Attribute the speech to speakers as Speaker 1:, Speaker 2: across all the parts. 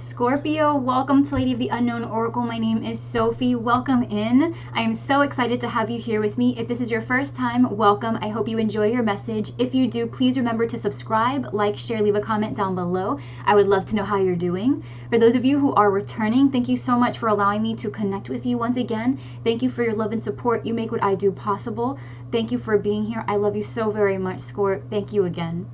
Speaker 1: Scorpio, welcome to Lady of the Unknown Oracle. My name is Sophie. Welcome in. I am so excited to have you here with me. If this is your first time, welcome. I hope you enjoy your message. If you do, please remember to subscribe, like, share, leave a comment down below. I would love to know how you're doing. For those of you who are returning, thank you so much for allowing me to connect with you once again. Thank you for your love and support. You make what I do possible. Thank you for being here. I love you so very much, Scorp. Thank you again.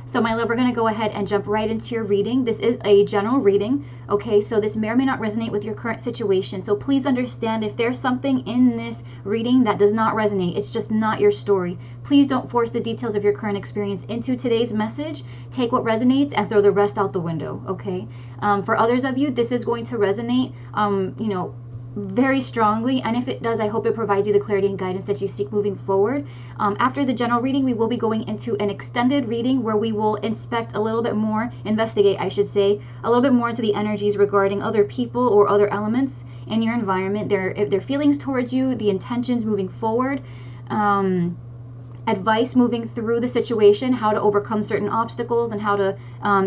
Speaker 1: So my love, we're going to go ahead and jump right into your reading. This is a general reading, okay? So this may or may not resonate with your current situation. So please understand if there's something in this reading that does not resonate, it's just not your story. Please don't force the details of your current experience into today's message. Take what resonates and throw the rest out the window, okay? For others of you, this is going to resonate, very strongly, and if it does, I hope it provides you the clarity and guidance that you seek moving forward. After the general reading, we will be going into an extended reading where we will investigate a little bit more into the energies regarding other people or other elements in your environment, their feelings towards you, the intentions moving forward, advice moving through the situation, how to overcome certain obstacles, and how to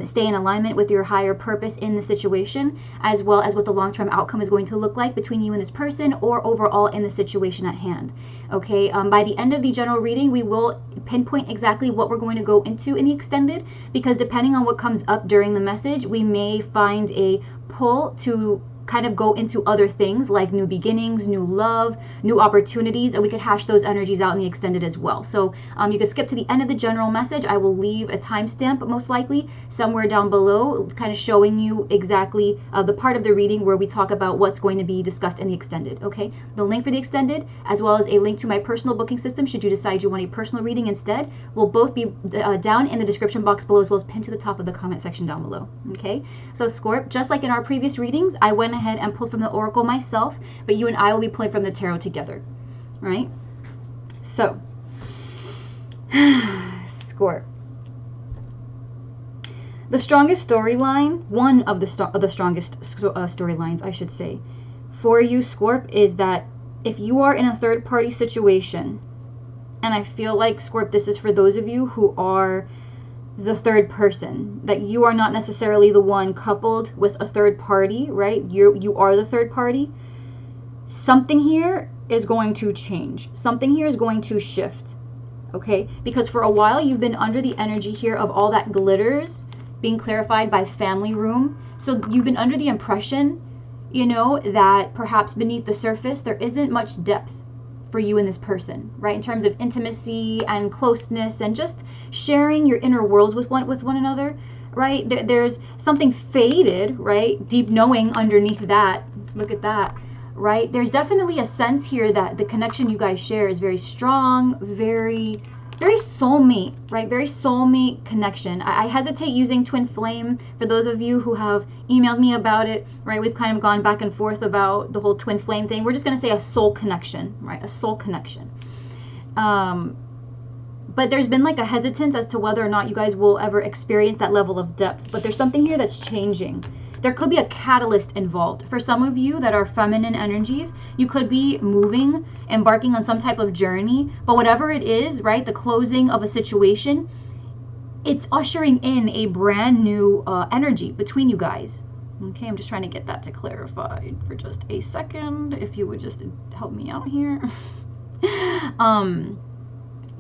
Speaker 1: stay in alignment with your higher purpose in the situation, as well as what the long-term outcome is going to look like between you and this person or overall in the situation at hand. Okay, by the end of the general reading, we will pinpoint exactly what we're going to go into in the extended, because depending on what comes up during the message, we may find a pull to kind of go into other things like new beginnings, new love, new opportunities, and we could hash those energies out in the extended as well. So you can skip to the end of the general message. I will leave a timestamp most likely somewhere down below, kind of showing you exactly the part of the reading where we talk about what's going to be discussed in the extended. Okay, the link for the extended, as well as a link to my personal booking system should you decide you want a personal reading instead, will both be down in the description box below, as well as pinned to the top of the comment section down below. Okay, so Scorp, just like in our previous readings, I went ahead and pulled from the oracle myself, but you and I will be pulling from the tarot together, right? So Scorp, the strongest storyline, one of the strongest storylines, I should say, for you, Scorp, is that if you are in a third party situation, and I feel like, Scorp, this is for those of you who are the third person, that you are not necessarily the one coupled with a third party, right? You are the third party. Something here is going to change. Something here is going to shift, okay? Because for a while you've been under the energy here of all that glitters being clarified by family room. So you've been under the impression, that perhaps beneath the surface there isn't much depth for you and this person, right? In terms of intimacy and closeness and just sharing your inner worlds with one another, right? There's something faded, right? Deep knowing underneath that. Look at that, right? There's definitely a sense here that the connection you guys share is very strong, very soulmate, right? Very soulmate connection. I hesitate using twin flame for those of you who have emailed me about it, right? We've kind of gone back and forth about the whole twin flame thing. We're just going to say a soul connection, right? A soul connection. But there's been like a hesitance as to whether or not you guys will ever experience that level of depth. But there's something here that's changing. There could be a catalyst involved. For some of you that are feminine energies, you could be moving, embarking on some type of journey, but whatever it is, right, the closing of a situation, it's ushering in a brand new energy between you guys. Okay, I'm just trying to get that to clarify for just a second, if you would just help me out here.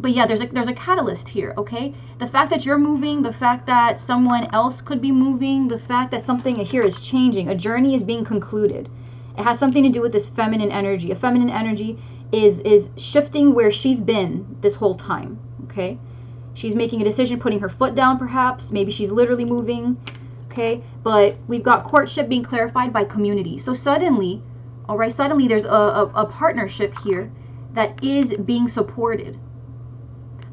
Speaker 1: But yeah, there's a catalyst here, okay? The fact that you're moving, the fact that someone else could be moving, the fact that something here is changing, a journey is being concluded. It has something to do with this feminine energy. A feminine energy is shifting where she's been this whole time, okay? She's making a decision, putting her foot down perhaps. Maybe she's literally moving, okay? But we've got courtship being clarified by community. So suddenly, all right, suddenly there's a partnership here that is being supported.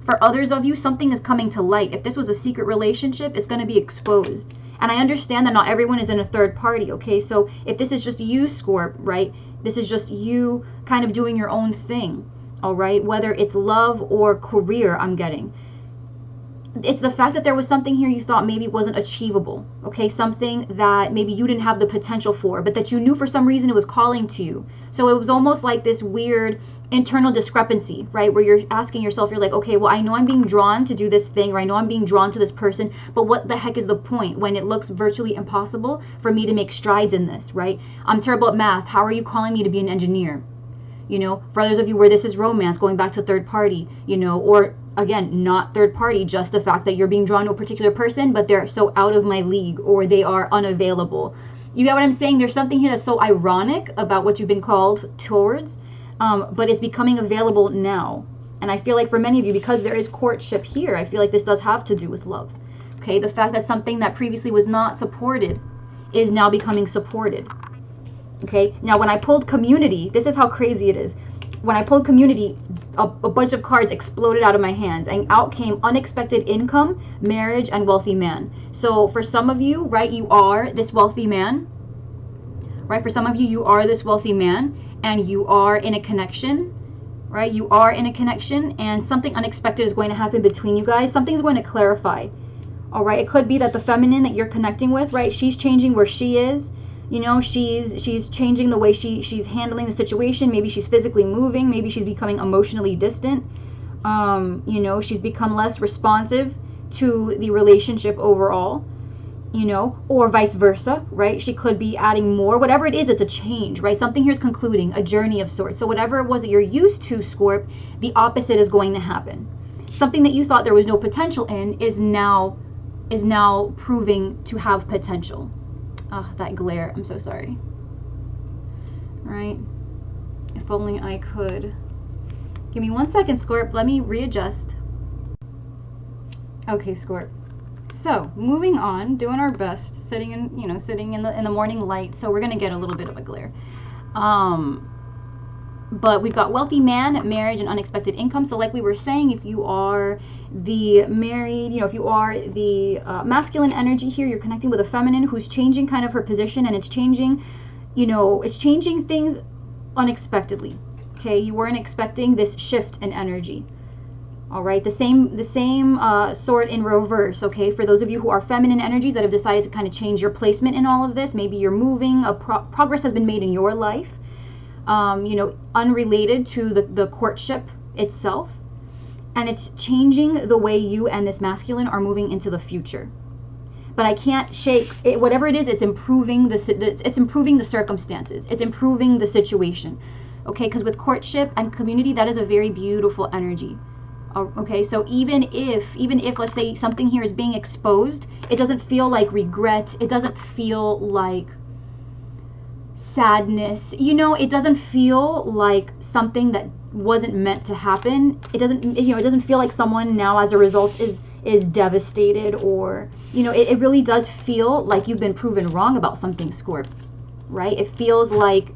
Speaker 1: For others of you, something is coming to light. If this was a secret relationship, it's going to be exposed. And I understand that not everyone is in a third party, okay? So if this is just you, Scorp, right? This is just you kind of doing your own thing, all right? Whether it's love or career, I'm getting. it's the fact that there was something here you thought maybe wasn't achievable, okay? Something that maybe you didn't have the potential for, but that you knew for some reason it was calling to you. So it was almost like this weird internal discrepancy, right? Where you're asking yourself, you're like, okay, well, I know I'm being drawn to do this thing, or I know I'm being drawn to this person, but what the heck is the point when it looks virtually impossible for me to make strides in this, right? I'm terrible at math. How are you calling me to be an engineer? You know, for others of you where this is romance, going back to third party, you know, or again, not third party, just the fact that you're being drawn to a particular person, but they're so out of my league, or they are unavailable. You get what I'm saying? There's something here that's so ironic about what you've been called towards, but it's becoming available now. And I feel like for many of you, because there is courtship here, I feel like this does have to do with love. Okay, the fact that something that previously was not supported is now becoming supported. Okay, now when I pulled community, this is how crazy it is. When I pulled community, a bunch of cards exploded out of my hands, and out came unexpected income, marriage, and wealthy man. So for some of you, right, you are this wealthy man, right? For some of you, you are this wealthy man, and you are in a connection, right? You are in a connection, and something unexpected is going to happen between you guys. Something's going to clarify, all right? It could be that the feminine that you're connecting with, right, she's changing where she is. You know, she's changing the way she's handling the situation. Maybe she's physically moving. Maybe she's becoming emotionally distant. You know, she's become less responsive to the relationship overall, you know, or vice versa, right? She could be adding more. Whatever it is, it's a change, right? Something here is concluding, a journey of sorts. So whatever it was that you're used to, Scorp, the opposite is going to happen. Something that you thought there was no potential in is now proving to have potential. Ah, that glare. I'm so sorry. Right? If only I could. Give me 1 second, Scorp. Let me readjust. Okay, Scorp. So, moving on, doing our best, sitting in the morning light. So we're gonna get a little bit of a glare. But we've got wealthy man, marriage, and unexpected income. So like we were saying, if you are the married, you know, if you are the masculine energy here, you're connecting with a feminine who's changing kind of her position, and it's changing, you know, it's changing things unexpectedly. Okay, you weren't expecting this shift in energy. All right, the same sort in reverse. Okay, for those of you who are feminine energies that have decided to kind of change your placement in all of this, maybe you're moving, progress has been made in your life. You know, unrelated to the courtship itself, and it's changing the way you and this masculine are moving into the future. But I can't shake it, whatever it is. It's improving it's improving the circumstances. It's improving the situation. Okay, because with courtship and community, that is a very beautiful energy. Okay, so even if let's say something here is being exposed, it doesn't feel like regret. It doesn't feel like sadness, you know, it doesn't feel like something that wasn't meant to happen. It doesn't feel like someone now as a result is devastated, or, you know, it really does feel like you've been proven wrong about something, Scorp, right? It feels like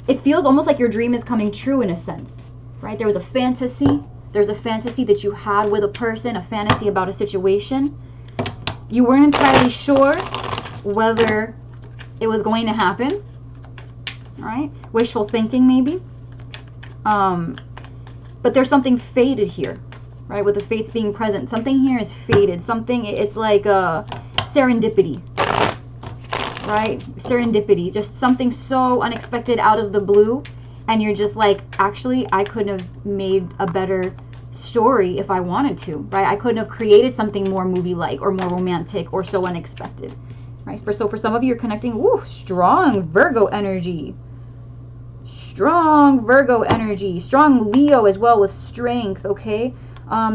Speaker 1: it feels almost like your dream is coming true in a sense, right? There's a fantasy that you had with a person, a fantasy about a situation. You weren't entirely sure whether it was going to happen, right? Wishful thinking, maybe. But there's something faded here, right? With the fates being present, something here is faded. Something, it's like serendipity, right? Serendipity, just something so unexpected out of the blue, and you're just like, actually, I couldn't have made a better story if I wanted to, right? I couldn't have created something more movie-like or more romantic or so unexpected. Right? So for some of you, you're connecting, strong Virgo energy. Strong Virgo energy. Strong Leo as well with strength, okay?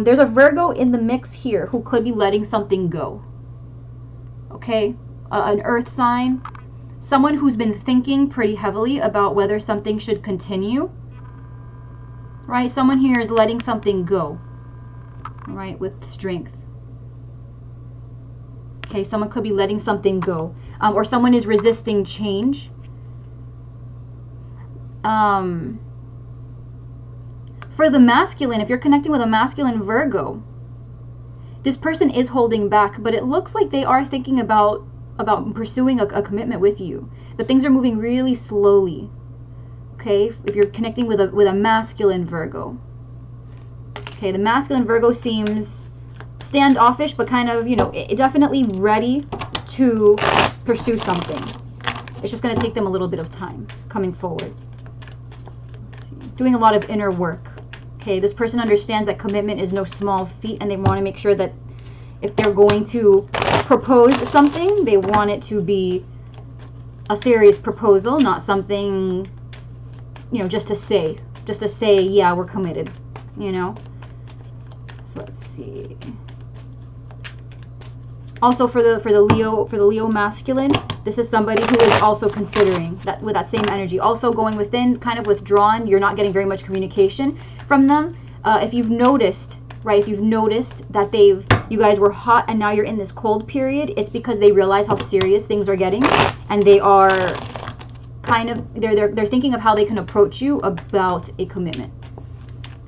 Speaker 1: There's a Virgo in the mix here who could be letting something go. Okay? An earth sign. Someone who's been thinking pretty heavily about whether something should continue. Right? Someone here is letting something go. Right? With strength. Okay, someone could be letting something go, or someone is resisting change. For the masculine, if you're connecting with a masculine Virgo, this person is holding back, but it looks like they are thinking about pursuing a commitment with you, but things are moving really slowly. Okay, if you're connecting with a masculine Virgo. Okay, the masculine Virgo seems standoffish, but kind of, you know, definitely ready to pursue something. It's just going to take them a little bit of time coming forward. Let's see. Doing a lot of inner work. Okay, this person understands that commitment is no small feat, and they want to make sure that if they're going to propose something, they want it to be a serious proposal, not something, you know, just to say, yeah, we're committed, you know. So let's see. Also for the Leo masculine, this is somebody who is also considering that, with that same energy, also going within, kind of withdrawn. You're not getting very much communication from them. If you've noticed, right, if you've noticed that you guys were hot and now you're in this cold period, it's because they realize how serious things are getting, and they are kind of, they're thinking of how they can approach you about a commitment.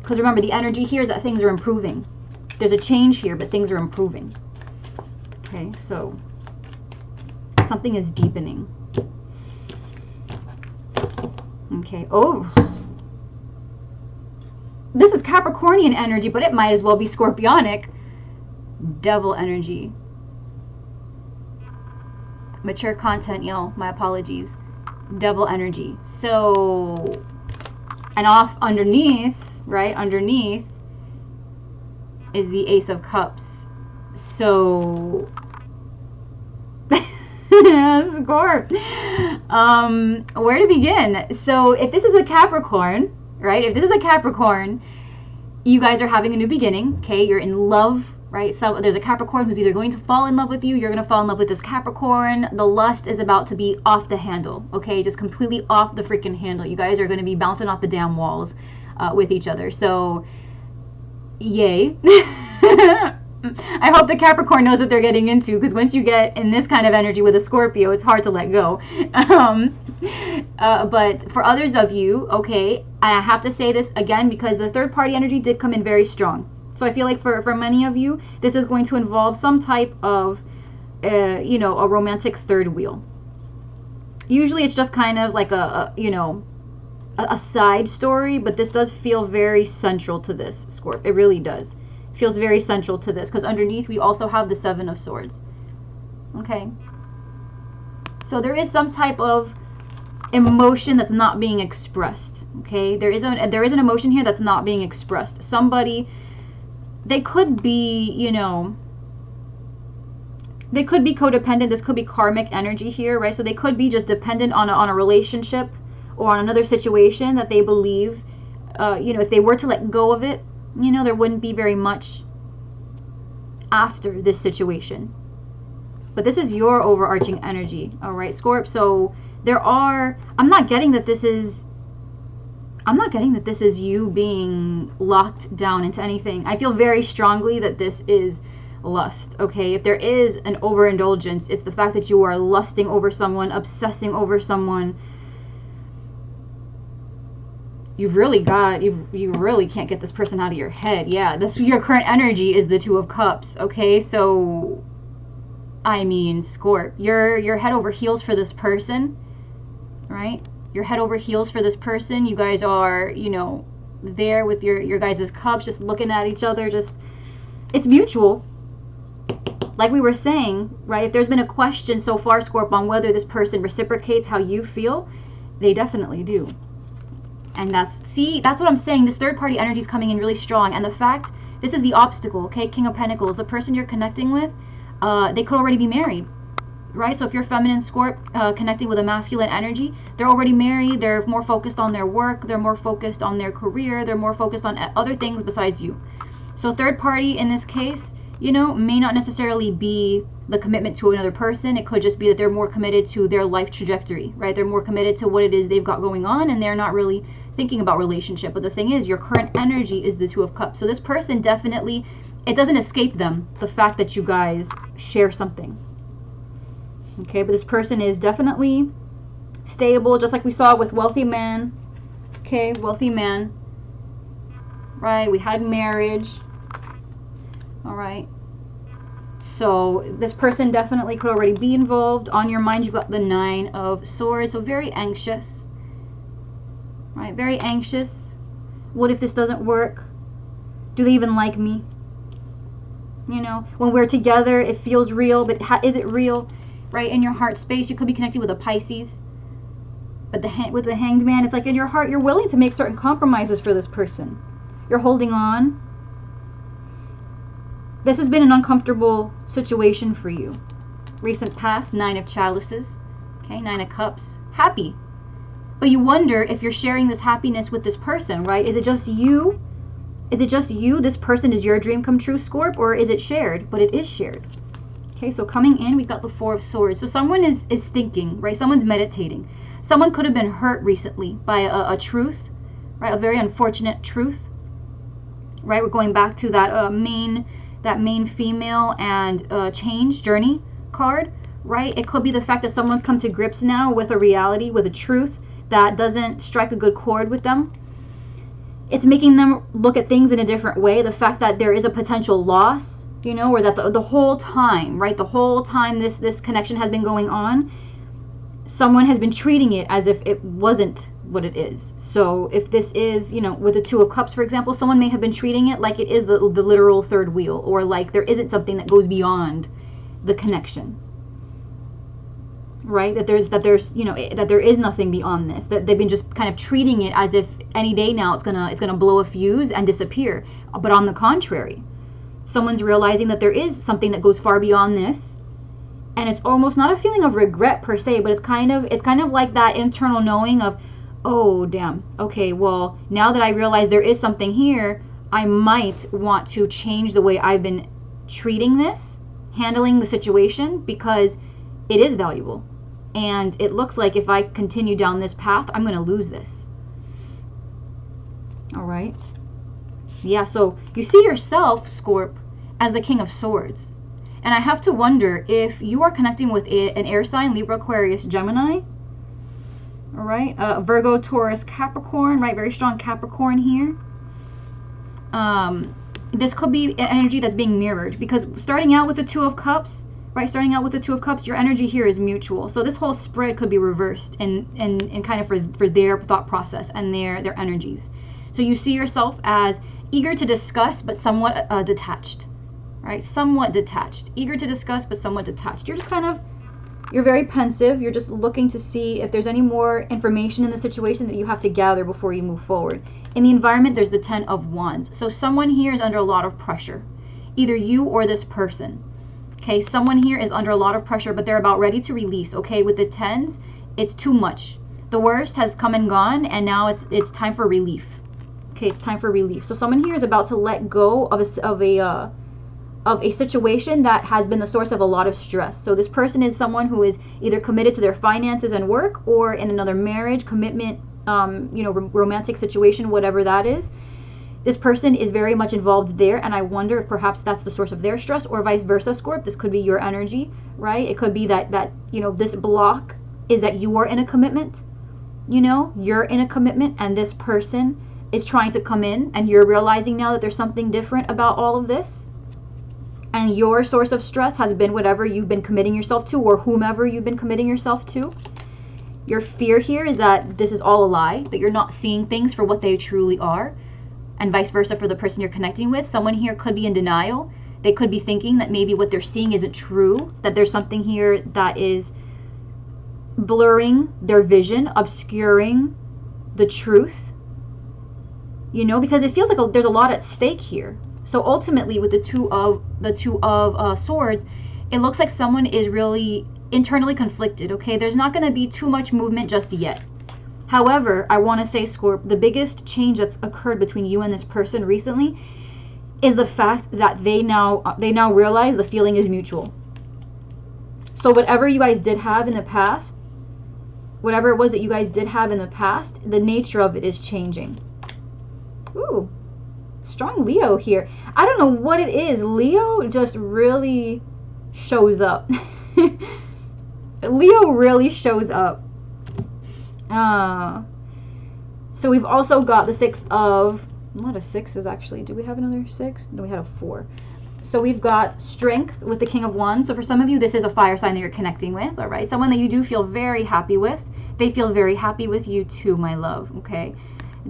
Speaker 1: Because remember, the energy here is that things are improving. There's a change here, but things are improving. Okay, so something is deepening. Okay, oh, this is Capricornian energy, but it might as well be Scorpionic. Devil energy. Mature content, y'all. My apologies. Devil energy. So, and off underneath, right, underneath is the Ace of Cups. So, Scorp. Where to begin? So, if this is a Capricorn, right, if this is a Capricorn, you guys are having a new beginning, okay? You're in love, right? So there's a Capricorn who's either going to fall in love with you, you're going to fall in love with this Capricorn. The lust is about to be off the handle, okay? Just completely off the freaking handle. You guys are going to be bouncing off the damn walls with each other. So, yay. I hope the Capricorn knows what they're getting into, because once you get in this kind of energy with a Scorpio, it's hard to let go. But for others of you, okay, I have to say this again because the third party energy did come in very strong. So I feel like for many of you, this is going to involve some type of, you know, a romantic third wheel. Usually it's just kind of like you know, a side story, but this does feel very central to this, Scorp. It really does. It feels very central to this because underneath we also have the Seven of Swords. Okay. So there is some type of emotion that's not being expressed. Okay, there is an emotion here that's not being expressed. Somebody, they could be, you know, they could be codependent. This could be karmic energy here, right? So they could be just dependent on a relationship or on another situation that they believe, you know, if they were to let go of it, you know, there wouldn't be very much after this situation. But this is your overarching energy, all right, Scorp? So there are, I'm not getting that this is you being locked down into anything. I feel very strongly that this is lust, okay? If there is an overindulgence, it's the fact that you are lusting over someone, obsessing over someone. You really can't get this person out of your head. Yeah, that's your current energy is the Two of Cups, okay? So, I mean, Scorp, you're head over heels for this person, right? You're head over heels for this person. You guys are, you know, there with your guys' cups, just looking at each other. Just, it's mutual. Like we were saying, right? If there's been a question so far, Scorp, on whether this person reciprocates how you feel, they definitely do. And that's what I'm saying. This third party energy is coming in really strong. And the fact, this is the obstacle, okay? King of Pentacles, the person you're connecting with, they could already be married, right? So if you're feminine, Scorp, connecting with a masculine energy, they're already married. They're more focused on their work. They're more focused on their career. They're more focused on other things besides you. So third party in this case, you know, may not necessarily be the commitment to another person. It could just be that they're more committed to their life trajectory, right? They're more committed to what it is they've got going on, and they're not really thinking about relationship. But the thing is, your current energy is the Two of Cups. So this person definitely, it doesn't escape them, the fact that you guys share something. Okay, but this person is definitely stable, just like we saw with wealthy man. Okay, wealthy man. Right, we had marriage. All right. So this person definitely could already be involved. On your mind, you've got the Nine of Swords. So very anxious. Right, very anxious. What if this doesn't work? Do they even like me? You know, when we're together, it feels real, but is it real? Right? In your heart space, you could be connected with a Pisces. But with the Hanged Man, it's like in your heart, you're willing to make certain compromises for this person. You're holding on. This has been an uncomfortable situation for you. Recent past, 9 of Chalices. Okay, 9 of Cups. Happy. But you wonder if you're sharing this happiness with this person, right? Is it just you? Is it just you? This person is your dream come true, Scorp? Or is it shared? But it is shared. Okay, so coming in, we've got the 4 of Swords. So someone is thinking, right? Someone's meditating. Someone could have been hurt recently by a truth, right? A very unfortunate truth, right? We're going back to that main female and change journey card, right? It could be the fact that someone's come to grips now with a reality, with a truth that doesn't strike a good chord with them. It's making them look at things in a different way. The fact that there is a potential loss, you know, or that the whole time, right? The whole time this connection has been going on, someone has been treating it as if it wasn't what it is. So if this is, you know, with the 2 of Cups, for example, someone may have been treating it like it is the literal third wheel, or like there isn't something that goes beyond the connection, right? That there's you know, that there is nothing beyond this. That they've been just kind of treating it as if any day now it's gonna blow a fuse and disappear. But on the contrary, someone's realizing that there is something that goes far beyond this. And it's almost not a feeling of regret per se, but it's kind of like that internal knowing of, oh damn, okay, well, now that I realize there is something here, I might want to change the way I've been treating this, handling the situation, because it is valuable. And it looks like if I continue down this path, I'm going to lose this. All right. Yeah, so you see yourself, Scorp, as the King of Swords. And I have to wonder if you are connecting with an air sign, Libra, Aquarius, Gemini. All right. Virgo, Taurus, Capricorn, right? Very strong Capricorn here. This could be an energy that's being mirrored, because starting out with the 2 of Cups, right? Starting out with the 2 of Cups, your energy here is mutual. So this whole spread could be reversed in kind of for their thought process and their energies. So you see yourself as eager to discuss, but somewhat detached. Right, somewhat detached, eager to discuss, but somewhat detached. You're just you're very pensive. You're just looking to see if there's any more information in the situation that you have to gather before you move forward. In the environment, there's the 10 of Wands. So someone here is under a lot of pressure, either you or this person. Okay, someone here is under a lot of pressure, but they're about ready to release. Okay, with the 10s, it's too much. The worst has come and gone, and now it's time for relief. Okay, it's time for relief. So someone here is about to let go of a situation that has been the source of a lot of stress. So this person is someone who is either committed to their finances and work, or in another marriage, commitment, you know, romantic situation, whatever that is. This person is very much involved there, and I wonder if perhaps that's the source of their stress, or vice versa, Scorp. This could be your energy, right? It could be that you know, this block is that you are in a commitment. You know, you're in a commitment, and this person is trying to come in, and you're realizing now that there's something different about all of this. And your source of stress has been whatever you've been committing yourself to, or whomever you've been committing yourself to. Your fear here is that this is all a lie, that you're not seeing things for what they truly are, and vice versa for the person you're connecting with. Someone here could be in denial. They could be thinking that maybe what they're seeing isn't true, that there's something here that is blurring their vision, obscuring the truth, you know, because it feels like there's a lot at stake here. So ultimately, with the two of Swords, it looks like someone is really internally conflicted. Okay, there's not going to be too much movement just yet. However, I want to say, Scorp, the biggest change that's occurred between you and this person recently is the fact that they now realize the feeling is mutual. So whatever you guys did have in the past, whatever it was that you guys did have in the past, the nature of it is changing. Ooh. Strong Leo here. I don't know what it is. Leo just really shows up. Leo really shows up. So we've also got the 6 of... A lot of 6s actually. Do we have another 6? No, we had a 4. So we've got Strength with the King of Wands. So for some of you, this is a fire sign that you're connecting with. All right. Someone that you do feel very happy with. They feel very happy with you too, my love. Okay.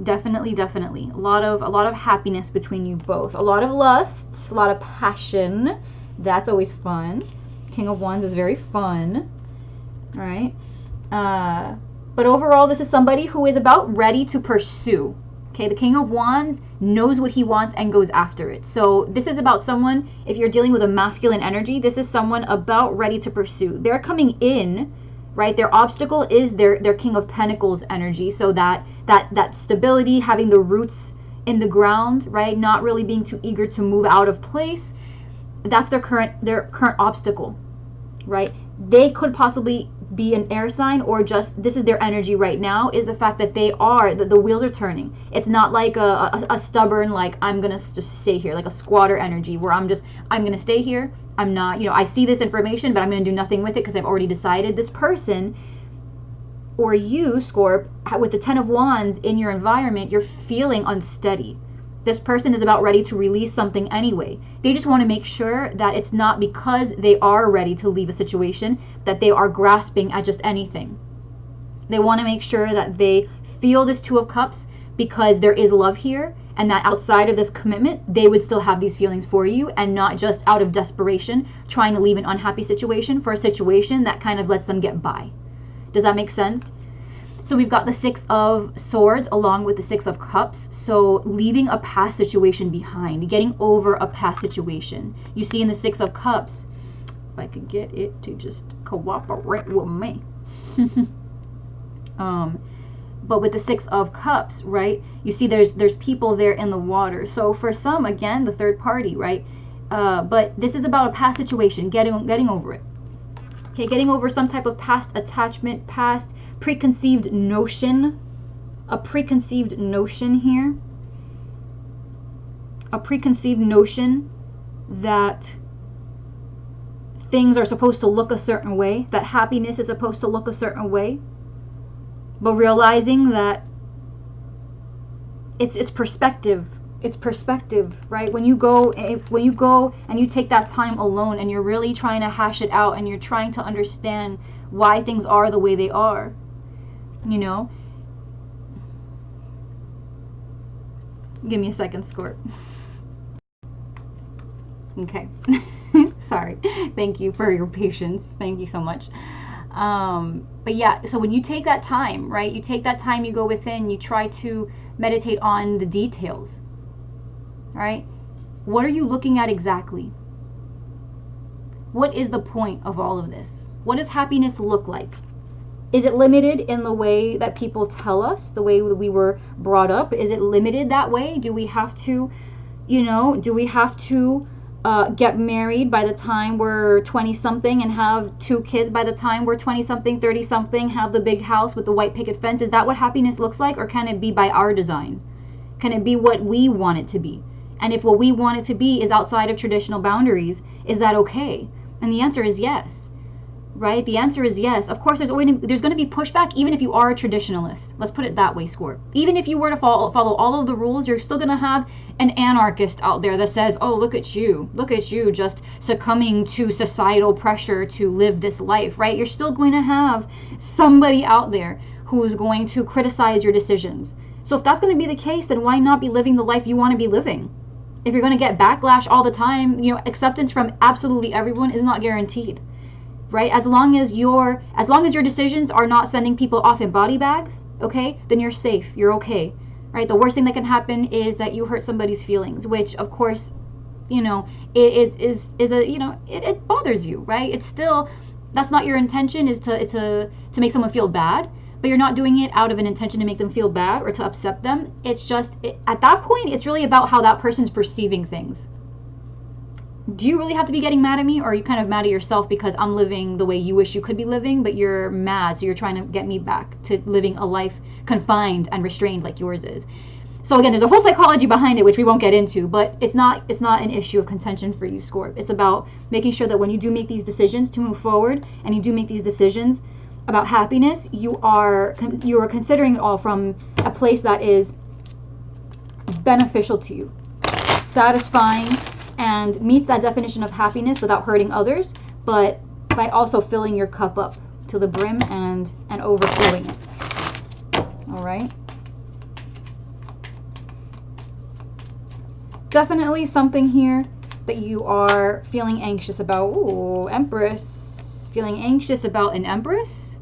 Speaker 1: Definitely, definitely. A lot of happiness between you both. A lot of lust, a lot of passion. That's always fun. King of Wands is very fun. All right. But overall, this is somebody who is about ready to pursue. Okay, the King of Wands knows what he wants and goes after it. So this is about someone, if you're dealing with a masculine energy, this is someone about ready to pursue. They're coming in, right? Their obstacle is their King of Pentacles energy. So that stability, having the roots in the ground, right? Not really being too eager to move out of place. That's their current obstacle, right? They could possibly be an air sign, or just this is their energy right now, is the fact that they are, the wheels are turning. It's not like a stubborn, like, I'm gonna just stay here, like a squatter energy where I'm gonna stay here. I'm not, I see this information, but I'm gonna do nothing with it because I've already decided. This person, or you, Scorp, with the 10 of Wands in your environment, you're feeling unsteady. This person is about ready to release something anyway. They just want to make sure that it's not because they are ready to leave a situation that they are grasping at just anything. They want to make sure that they feel this 2 of Cups because there is love here, and that outside of this commitment, they would still have these feelings for you, and not just out of desperation trying to leave an unhappy situation for a situation that kind of lets them get by. Does that make sense? So we've got the 6 of Swords along with the 6 of Cups. So leaving a past situation behind, getting over a past situation. You see in the 6 of Cups, if I could get it to just cooperate with me. But with the 6 of Cups, right? You see there's people there in the water. So for some, again, the third party, right? But this is about a past situation, getting over it. Okay, getting over some type of past attachment, past preconceived notion, a preconceived notion here, a preconceived notion that things are supposed to look a certain way, that happiness is supposed to look a certain way, but realizing that it's perspective. It's perspective, right? When you go and you take that time alone and you're really trying to hash it out and you're trying to understand why things are the way they are, Give me a second, Scorp. Okay. Sorry. Thank you for your patience. Thank you so much. But yeah, so when you take that time, right? You take that time, you go within, you try to meditate on the details, right? What are you looking at exactly? What is the point of all of this? What does happiness look like? Is it limited in the way that people tell us, the way we were brought up? Is it limited that way? Do we have to, get married by the time we're 20-something and have 2 kids by the time we're 20-something, 30-something, have the big house with the white picket fence? Is that what happiness looks like? Or can it be by our design? Can it be what we want it to be? And if what we want it to be is outside of traditional boundaries, is that okay? And the answer is yes. Right? The answer is yes. Of course, there's going to be pushback, even if you are a traditionalist. Let's put it that way, Scorp. Even if you were to follow all of the rules, you're still going to have an anarchist out there that says, oh, look at you just succumbing to societal pressure to live this life, right? You're still going to have somebody out there who is going to criticize your decisions. So if that's going to be the case, then why not be living the life you want to be living? If you're going to get backlash all the time, acceptance from absolutely everyone is not guaranteed. Right? As long as your decisions are not sending people off in body bags, okay, then you're safe. You're okay. Right? The worst thing that can happen is that you hurt somebody's feelings, which of course, it bothers you, right? It's still, that's not your intention, is to make someone feel bad, but you're not doing it out of an intention to make them feel bad or to upset them. It's just, at that point, it's really about how that person's perceiving things. Do you really have to be getting mad at me, or are you kind of mad at yourself because I'm living the way you wish you could be living, but you're mad, so you're trying to get me back to living a life confined and restrained like yours is? So again, there's a whole psychology behind it, which we won't get into, but it's not an issue of contention for you, Scorp. It's about making sure that when you do make these decisions to move forward, and you do make these decisions about happiness, you are considering it all from a place that is beneficial to you, satisfying, and meets that definition of happiness without hurting others, but by also filling your cup up to the brim and overflowing it. All right. definitely something here that you are feeling anxious about. Ooh, Empress. Feeling anxious about an Empress.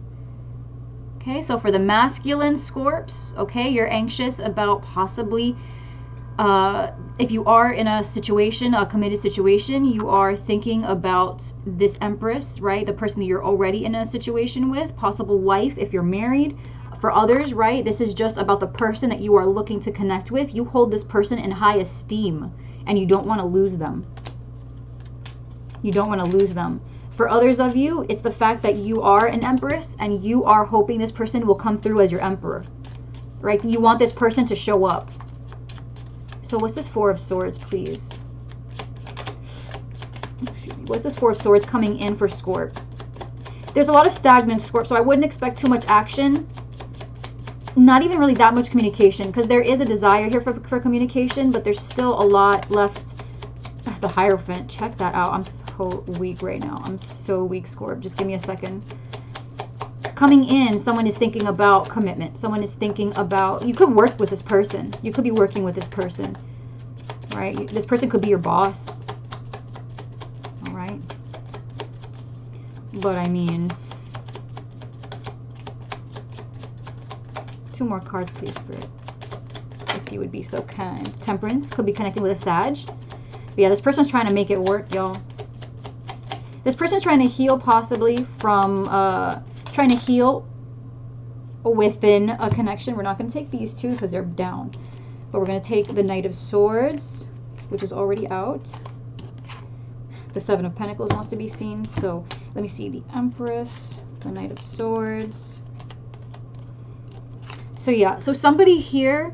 Speaker 1: Okay, so for the masculine Scorps, okay, you're anxious about possibly, if you are in a situation, a committed situation, you are thinking about this Empress, right? The person that you're already in a situation with, possible wife if you're married. For others, right, this is just about the person that you are looking to connect with. You hold this person in high esteem and you don't want to lose them. You don't want to lose them. For others of you, it's the fact that you are an Empress and you are hoping this person will come through as your Emperor, right? You want this person to show up. So what's this Four of Swords, please? What's this Four of Swords coming in for Scorp? There's a lot of stagnant, Scorp, so I wouldn't expect too much action. Not even really that much communication, because there is a desire here for communication, but there's still a lot left. The Hierophant, check that out. I'm so weak right now. I'm so weak, Scorp. Just give me a second. Coming in, someone is thinking about commitment. Someone is thinking about, you could work with this person. You could be working with this person, right? This person could be your boss, all right? But I mean, 2 more cards, please, Spirit, if you would be so kind. Temperance could be connecting with a Sag. But yeah, this person's trying to make it work, y'all. This person's trying to heal, possibly from trying to heal within a connection. We're not going to take these two because they're down, but we're going to take the Knight of Swords, which is already out. The Seven of Pentacles wants to be seen. So let me see, the Empress, the Knight of Swords. So yeah, so somebody here,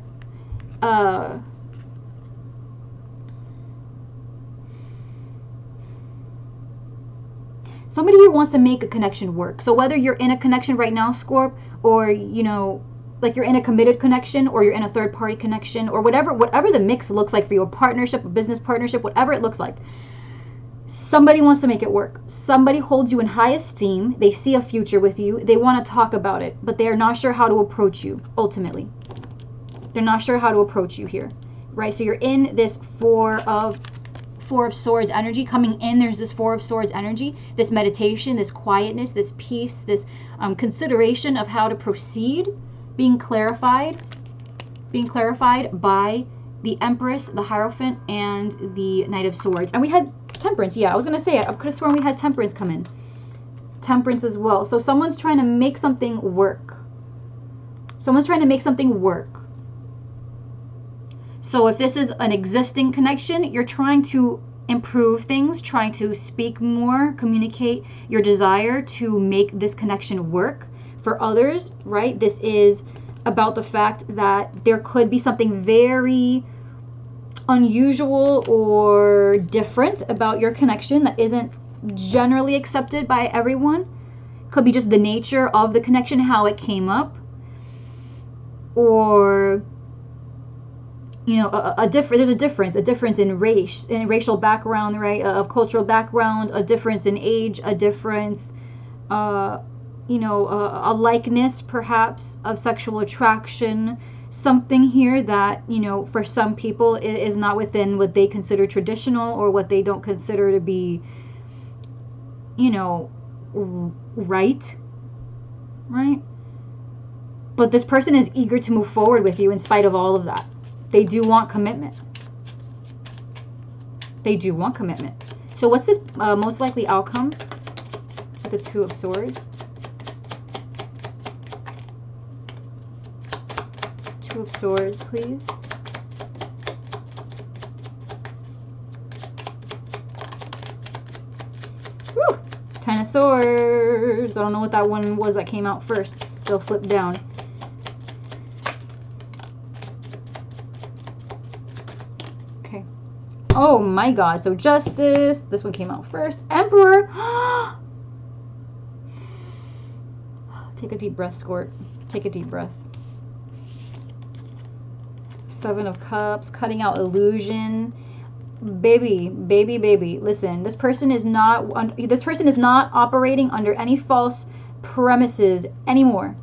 Speaker 1: somebody here wants to make a connection work. So whether you're in a connection right now, Scorp, or, you know, like you're in a committed connection, or you're in a third party connection, or whatever the mix looks like for you, a partnership, a business partnership, whatever it looks like, somebody wants to make it work. Somebody holds you in high esteem. They see a future with you. They want to talk about it, but they are not sure how to approach you, ultimately. They're not sure how to approach you here, right? So you're in this Four of Swords energy. Coming in, there's this Four of Swords energy, this meditation, this quietness, this peace, this consideration of how to proceed, being clarified by the Empress, the Hierophant, and the Knight of Swords. And we had Temperance. Yeah, I was going to say, I could have sworn we had Temperance come in. Temperance as well. So someone's trying to make something work. Someone's trying to make something work. So if this is an existing connection, you're trying to improve things, trying to speak more, communicate your desire to make this connection work. For others, right, this is about the fact that there could be something very unusual or different about your connection that isn't generally accepted by everyone. Could be just the nature of the connection, how it came up, or, you know, there's a difference in race, in racial background, right, of cultural background, a difference in age, a difference, you know, a likeness perhaps of sexual attraction, something here that, you know, for some people is not within what they consider traditional, or what they don't consider to be, you know, right? But this person is eager to move forward with you in spite of all of that. They do want commitment. They do want commitment. So what's this most likely outcome with the Two of Swords? Two of Swords, please. Woo! Ten of Swords. I don't know what that one was that came out first. Still flipped down. Okay. Oh my God. So Justice. This one came out first. Emperor. Take a deep breath, Squirt. Take a deep breath. Seven of Cups. Cutting out illusion. Baby. Listen, this person is not operating under any false premises anymore.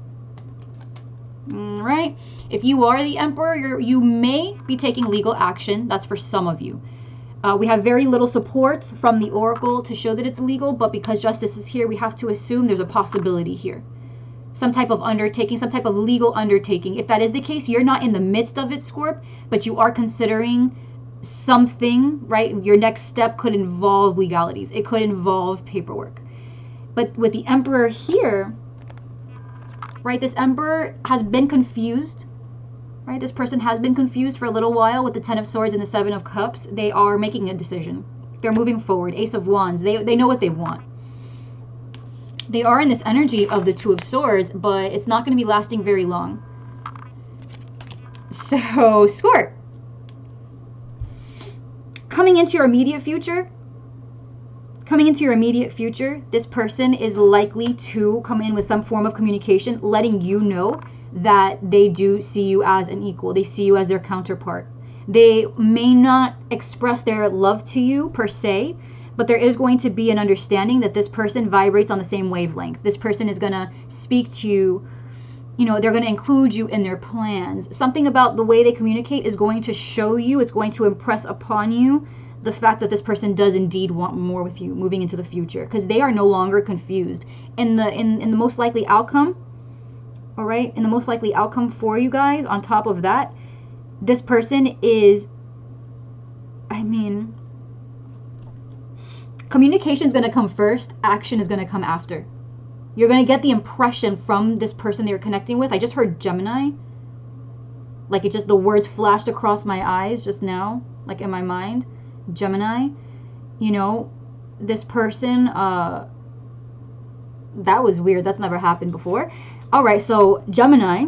Speaker 1: Right? If you are the Emperor, you may be taking legal action. That's for some of you. We have very little support from the Oracle to show that it's legal, but because Justice is here, we have to assume there's a possibility here. Some type of undertaking, some type of legal undertaking. If that is the case, you're not in the midst of it, Scorp, but you are considering something, right? Your next step could involve legalities. It could involve paperwork. But with the Emperor here, right, this Emperor has been confused, right? This person has been confused for a little while with the Ten of Swords and the Seven of Cups. They are making a decision. They're moving forward. Ace of Wands. They know what they want. They are in this energy of the Two of Swords, but it's not going to be lasting very long. So, Scorp. Coming into your immediate future, this person is likely to come in with some form of communication, letting you know that they do see you as an equal. They see you as their counterpart. They may not express their love to you per se, but there is going to be an understanding that this person vibrates on the same wavelength. This person is going to speak to you. You know, they're going to include you in their plans. Something about the way they communicate is going to show you, it's going to impress upon you the fact that this person does indeed want more with you moving into the future, because they are no longer confused. In the most likely outcome, all right, in the most likely outcome for you guys, on top of that, this person is, I mean, communication is going to come first, action is going to come after. You're going to get the impression from this person that you're connecting with. I just heard Gemini. Like it just, the words flashed across my eyes just now, like in my mind. Gemini. You know, this person, that was weird. That's never happened before. All right, so Gemini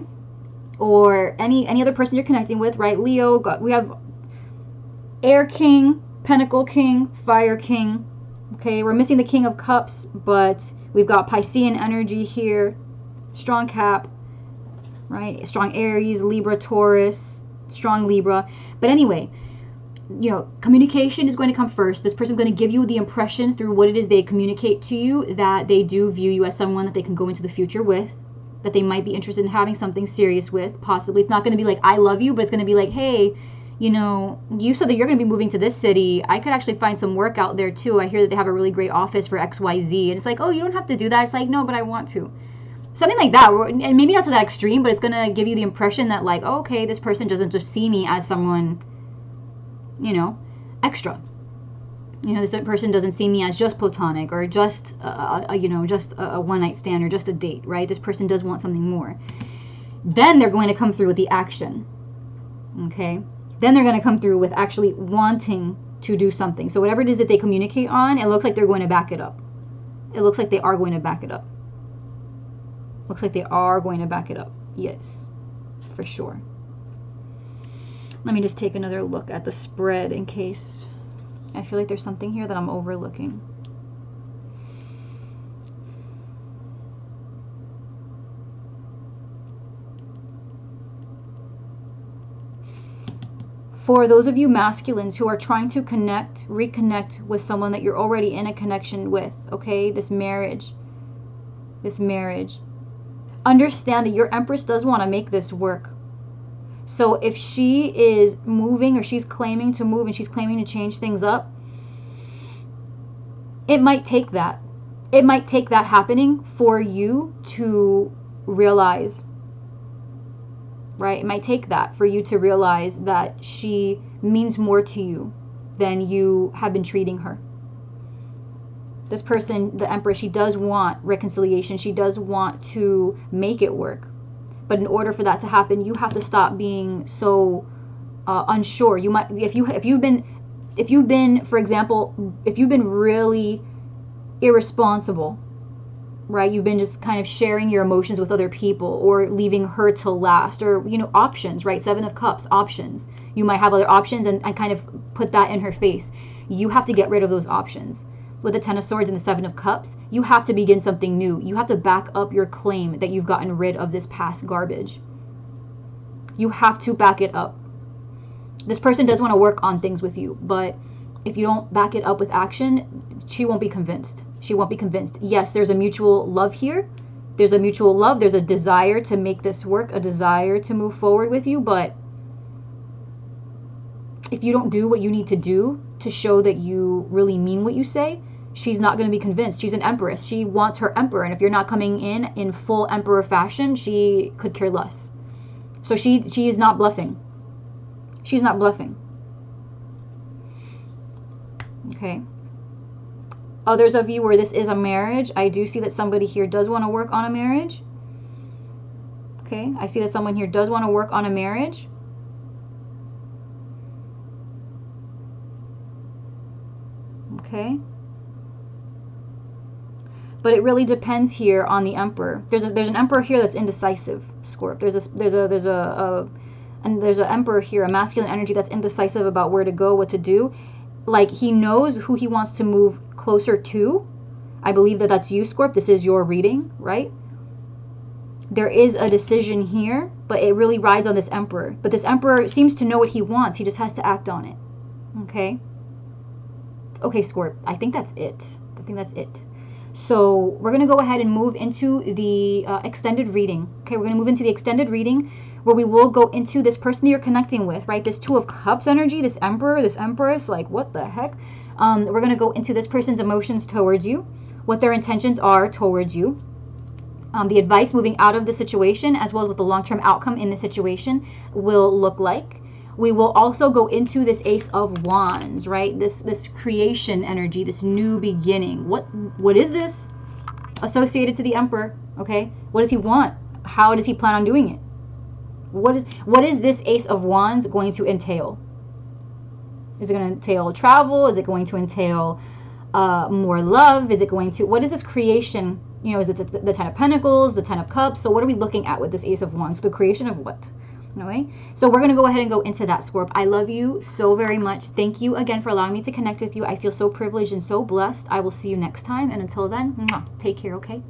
Speaker 1: or any other person you're connecting with, right? Leo, we have Air King, Pentacle King, Fire King. Okay, we're missing the King of Cups, but we've got Piscean energy here, strong Cap, right? Strong Aries, Libra, Taurus, strong Libra. But anyway, you know, communication is going to come first. This person's going to give you the impression through what it is they communicate to you that they do view you as someone that they can go into the future with, that they might be interested in having something serious with, possibly. It's not going to be like, I love you, but it's going to be like, hey, you know, you said that you're going to be moving to this city. I could actually find some work out there too. I hear that they have a really great office for XYZ. And it's like, oh, you don't have to do that. It's like, no, but I want to. Something like that. And maybe not to that extreme, but it's going to give you the impression that like, oh, okay, this person doesn't just see me as someone, you know, extra. You know, this person doesn't see me as just platonic or just, you know, just a one-night stand or just a date, right? This person does want something more. Then they're going to come through with the action, okay? Then they're going to come through with actually wanting to do something. So whatever it is that they communicate on, it looks like they're going to back it up. It looks like they are going to back it up. Looks like they are going to back it up. Yes, for sure. Let me just take another look at the spread in case I feel like there's something here that I'm overlooking. For those of you masculines who are trying to reconnect with someone that you're already in a connection with, okay, this marriage, understand that your Empress does want to make this work. So if she is moving or she's claiming to move and she's claiming to change things up, it might take that. It might take that happening for you to realize, right? It might take that for you to realize that she means more to you than you have been treating her. This person, the Empress, she does want reconciliation. She does want to make it work. But in order for that to happen, you have to stop being so unsure. You might, if you've been, for example, if you've been really irresponsible, right? You've been just kind of sharing your emotions with other people or leaving her to last, or, you know, options, right? Seven of Cups, options. You might have other options and kind of put that in her face. You have to get rid of those options. With the Ten of Swords and the Seven of Cups, you have to begin something new. You have to back up your claim that you've gotten rid of this past garbage. You have to back it up. This person does want to work on things with you, but if you don't back it up with action, she won't be convinced. She won't be convinced. Yes, there's a mutual love here. There's a mutual love. There's a desire to make this work, a desire to move forward with you. But if you don't do what you need to do to show that you really mean what you say, she's not going to be convinced. She's an empress. She wants her emperor. And if you're not coming in full emperor fashion, she could care less. So she is not bluffing. She's not bluffing. Okay. Others of you where this is a marriage, I do see that somebody here does want to work on a marriage. Okay. I see that someone here does want to work on a marriage. Okay. But it really depends here on the emperor. There's an emperor here that's indecisive, Scorp. There's an emperor here, a masculine energy that's indecisive about where to go, what to do. Like, he knows who he wants to move closer to. I believe that that's you, Scorp. This is your reading, right? There is a decision here, but it really rides on this emperor. But this emperor seems to know what he wants. He just has to act on it. Okay? Okay, Scorp. I think that's it. I think that's it. So we're going to go ahead and move into the extended reading. Okay, we're going to move into the extended reading where we will go into this person you're connecting with, right? This Two of Cups energy, this emperor, this empress, like what the heck? We're going to go into this person's emotions towards you, what their intentions are towards you, the advice moving out of the situation, as well as what the long-term outcome in the situation will look like. We will also go into this Ace of Wands, right? This creation energy, this new beginning. What is this? Associated to the Emperor, okay? What does he want? How does he plan on doing it? What is this Ace of Wands going to entail? Is it going to entail travel? Is it going to entail more love? Is it going to, what is this creation? You know, is it the Ten of Pentacles, the Ten of Cups? So what are we looking at with this Ace of Wands? The creation of what? Okay, so we're going to go ahead and go into that, Scorp. I love you so very much. Thank you again for allowing me to connect with you. I feel so privileged and so blessed. I will see you next time. And until then, take care, okay?